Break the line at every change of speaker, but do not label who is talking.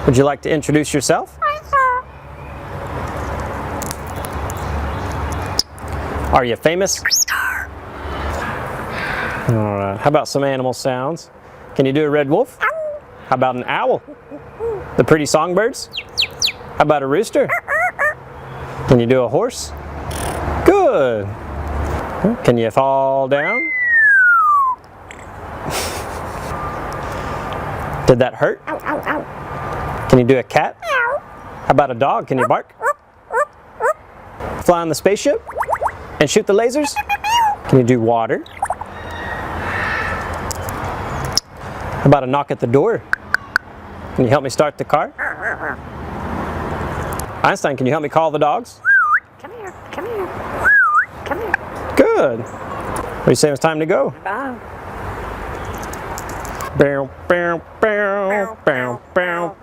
Would you like to introduce yourself? Are you famous? All right. How about some animal sounds? Can you do a red wolf? How about an owl? The pretty songbirds? How about a rooster? Can you do a horse? Good. Can you fall down? Did that hurt? Can you do a cat? How about a dog? Can you bark? Fly on the spaceship? And shoot the lasers? Can you do water? How about a knock at the door? Can you help me start the car? Einstein, can you help me call the dogs?
Come here, come here, come here.
Good. What do you say it's time to go?
Bye.
Bow, bow, bow, bow, bow.